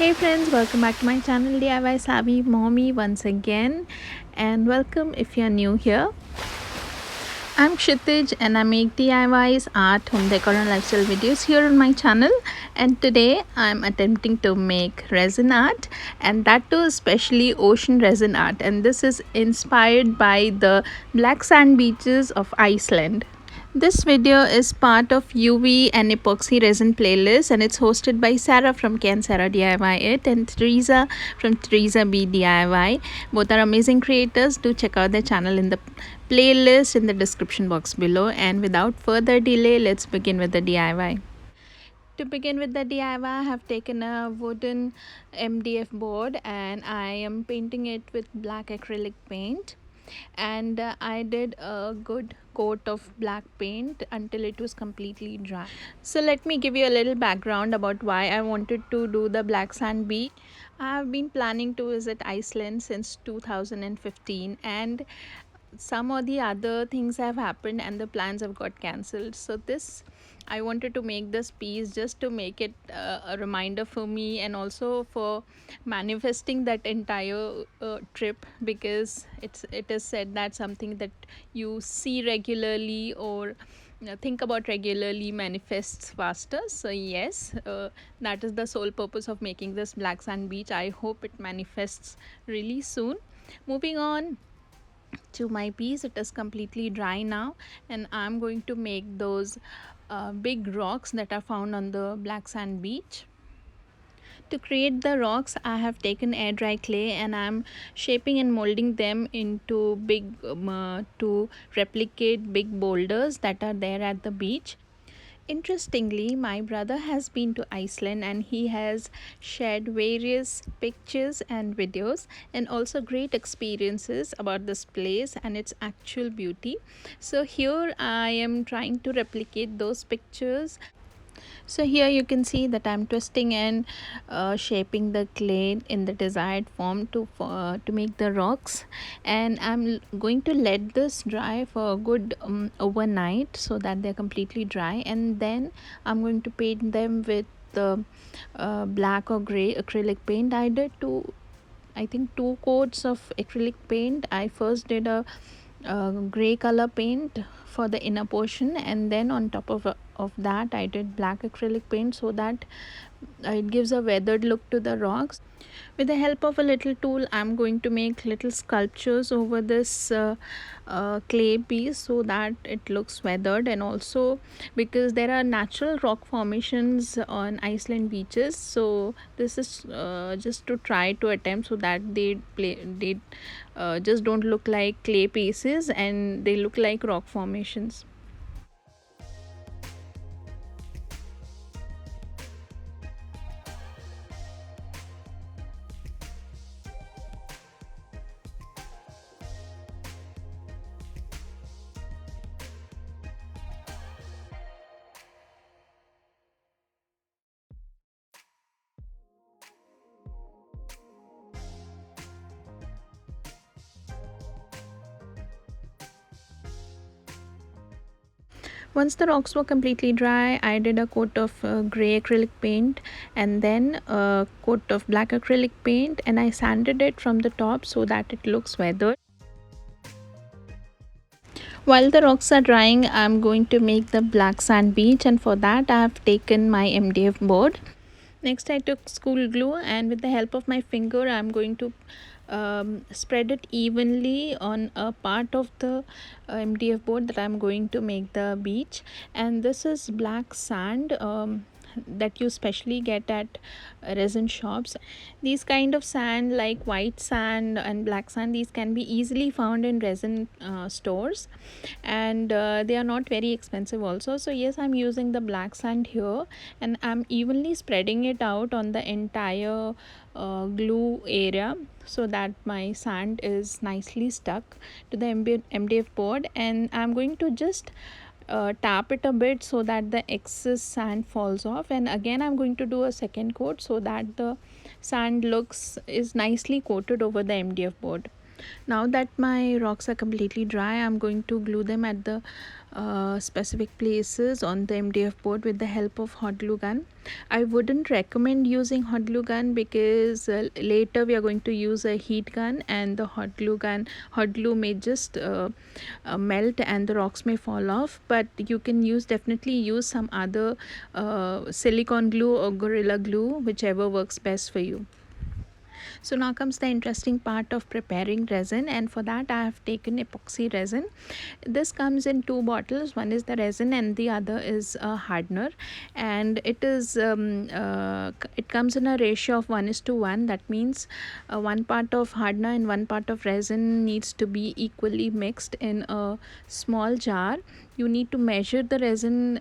Hey friends, welcome back to my channel DIY Savvy Mommy once again, and welcome if you're new here. I'm Kshitij and I make DIYs, art, home decor and lifestyle videos here on my channel, and today I'm attempting to make resin art, and that too especially ocean resin art, and this is inspired by the black sand beaches of Iceland. This video is part of UV and Epoxy Resin playlist, and it's hosted by Sarah from Can Sarah DIY It and Theresa from Theresa B DIY. Both are amazing creators. Do check out their channel in the playlist in the description box below. And without further delay, let's begin with the DIY. To begin with the DIY, I have taken a wooden MDF board and I am painting it with black acrylic paint, and I did a good coat of black paint until it was completely dry. So let me give you a little background about why I wanted to do the black sand beach. I have been planning to visit Iceland since 2015, and some or the other things have happened and the plans have got cancelled. So this, I wanted to make this piece just to make it a reminder for me, and also for manifesting that entire trip, because it is said that something that you see regularly or think about regularly manifests faster. So yes, that is the sole purpose of making this black sand beach. I hope it manifests really soon. Moving on to my piece, it is completely dry now, and I'm going to make those big rocks that are found on the black sand beach. To create the rocks, I have taken air dry clay and I'm shaping and molding them into big to replicate big boulders that are there at the beach. Interestingly, my brother has been to Iceland and he has shared various pictures and videos and also great experiences about this place and its actual beauty. So here I am trying to replicate those pictures. So here you can see that I'm twisting and shaping the clay in the desired form to make the rocks, and I'm going to let this dry for a good overnight so that they're completely dry, and then I'm going to paint them with the black or gray acrylic paint. I think two coats of acrylic paint. I first did a gray color paint for the inner portion, and then on top of that I did black acrylic paint so that it gives a weathered look to the rocks. With the help of a little tool, I'm going to make little sculptures over this clay piece so that it looks weathered, and also because there are natural rock formations on Iceland beaches, so this is just to try to attempt so that they just don't look like clay pieces and they look like rock formations. Once the rocks were completely dry, I did a coat of grey acrylic paint and then a coat of black acrylic paint, and I sanded it from the top so that it looks weathered. While the rocks are drying, I'm going to make the black sand beach, and for that I have taken my MDF board. Next I took school glue, and with the help of my finger I'm going to spread it evenly on a part of the MDF board that I'm going to make the beach. And this is black sand that you specially get at resin shops. These kind of sand, like white sand and black sand, these can be easily found in resin stores, and they are not very expensive also. So yes, I'm using the black sand here and I'm evenly spreading it out on the entire glue area so that my sand is nicely stuck to the MDF board, and I'm going to just tap it a bit so that the excess sand falls off, and again I'm going to do a second coat so that the sand is nicely coated over the MDF board. Now that my rocks are completely dry, I'm going to glue them at the specific places on the MDF board with the help of hot glue gun. I wouldn't recommend using hot glue gun because later we are going to use a heat gun, and the hot glue may just melt and the rocks may fall off. But you can definitely use some other silicone glue or gorilla glue, whichever works best for you. So now comes the interesting part of preparing resin, and for that I have taken epoxy resin. This comes in two bottles. One is the resin and the other is a hardener, and it comes in a ratio of 1:1. That means one part of hardener and one part of resin needs to be equally mixed in a small jar. You need to measure the resin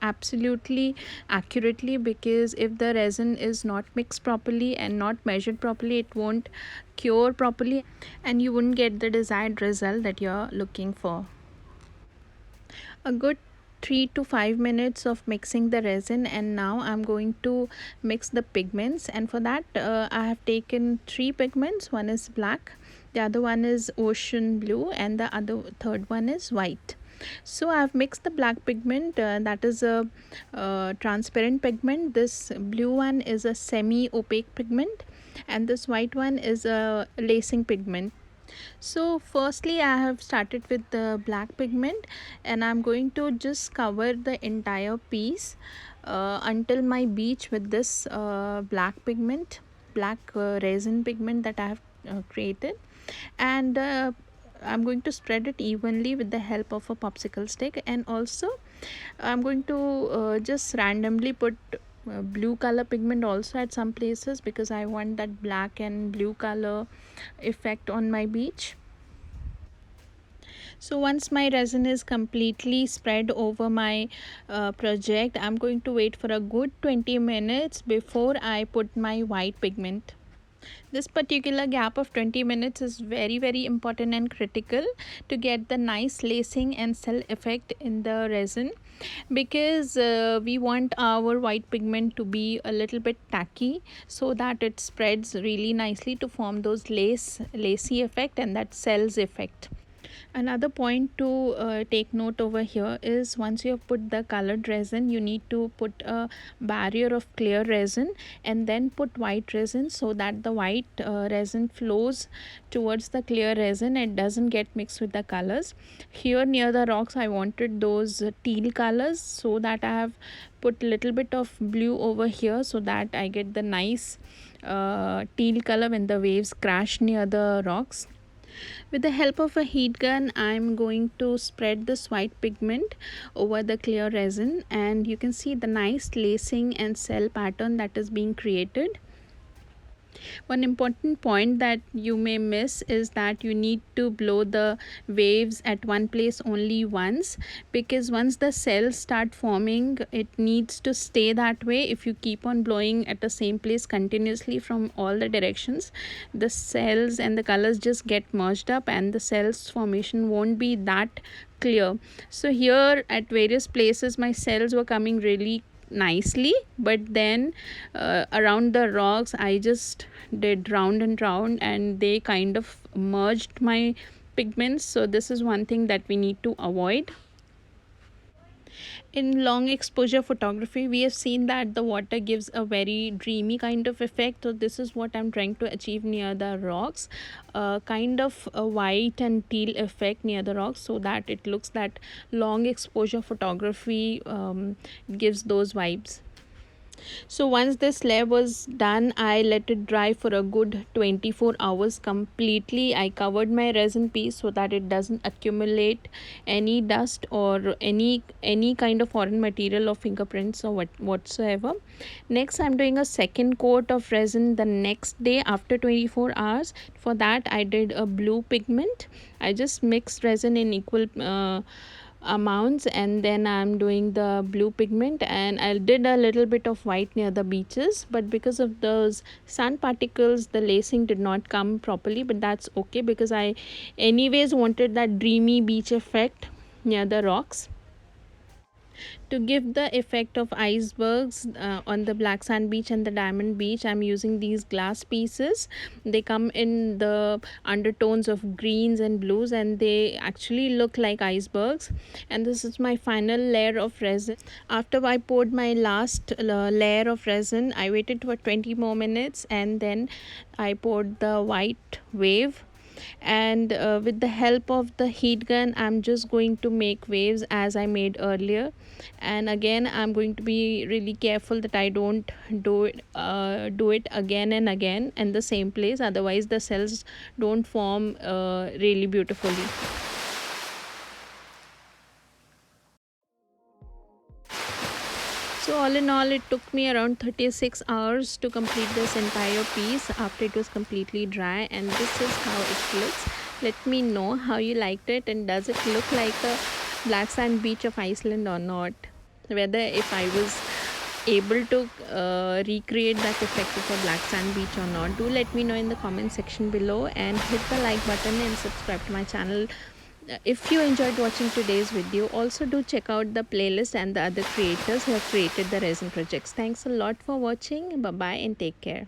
absolutely accurately, because if the resin is not mixed properly and not measured properly, it won't cure properly and you wouldn't get the desired result that you're looking for. A good 3 to 5 minutes of mixing the resin, and now I'm going to mix the pigments. And for that I have taken 3 pigments. One is black, the other one is ocean blue, and the third one is white. So I've mixed the black pigment, that is a transparent pigment. This blue one is a semi opaque pigment, and this white one is a lacing pigment. So firstly I have started with the black pigment, and I'm going to just cover the entire piece until my beach with this black resin pigment that I have created. And I'm going to spread it evenly with the help of a popsicle stick, and also I'm going to just randomly put blue color pigment also at some places, because I want that black and blue color effect on my beach. So once my resin is completely spread over my project, I'm going to wait for a good 20 minutes before I put my white pigment. This particular gap of 20 minutes is very important and critical to get the nice lacing and cell effect in the resin, because we want our white pigment to be a little bit tacky, so that it spreads really nicely to form those lacy effect and that cells effect. Another point to take note over here is, once you have put the colored resin, you need to put a barrier of clear resin and then put white resin, so that the white resin flows towards the clear resin. It doesn't get mixed with the colors. Here near the rocks I wanted those teal colors, so that I have put little bit of blue over here, so that I get the nice teal color when the waves crash near the rocks. With the help of a heat gun, I'm going to spread this white pigment over the clear resin, and you can see the nice lacing and cell pattern that is being created. One important point that you may miss is that you need to blow the waves at one place only once, because once the cells start forming, it needs to stay that way. If you keep on blowing at the same place continuously from all the directions, the cells and the colors just get merged up and the cells formation won't be that clear. So here at various places my cells were coming really nicely, but then around the rocks I just did round and round, and they kind of merged my pigments. So this is one thing that we need to avoid. In long exposure photography, we have seen that the water gives a very dreamy kind of effect. So this is what I'm trying to achieve near the rocks, kind of a white and teal effect near the rocks, so that it looks that long exposure photography gives those vibes. So once this layer was done, I let it dry for a good 24 hours completely. I covered my resin piece so that it doesn't accumulate any dust or any kind of foreign material or fingerprints or whatsoever. Next, I'm doing a second coat of resin the next day after 24 hours. For that, I did a blue pigment. I just mixed resin in equal amounts, and then I'm doing the blue pigment, and I did a little bit of white near the beaches, but because of those sand particles the lacing did not come properly, but that's okay, because I anyways wanted that dreamy beach effect near the rocks. To give the effect of icebergs on the black sand beach and the diamond beach, I'm using these glass pieces. They come in the undertones of greens and blues, and they actually look like icebergs. And this is my final layer of resin. After I poured my last layer of resin, I waited for 20 more minutes, and then I poured the white wave. And with the help of the heat gun, I'm just going to make waves as I made earlier. And again, I'm going to be really careful that I don't do it again and again in the same place, otherwise the cells don't form really beautifully. So all in all, it took me around 36 hours to complete this entire piece after it was completely dry, and this is how it looks. Let me know how you liked it, and does it look like a black sand beach of Iceland or not? Whether if I was able to recreate that effect of a black sand beach or not, do let me know in the comment section below, and hit the like button and subscribe to my channel if you enjoyed watching today's video. Also do check out the playlist and the other creators who have created the resin projects. Thanks a lot for watching. Bye bye and take care.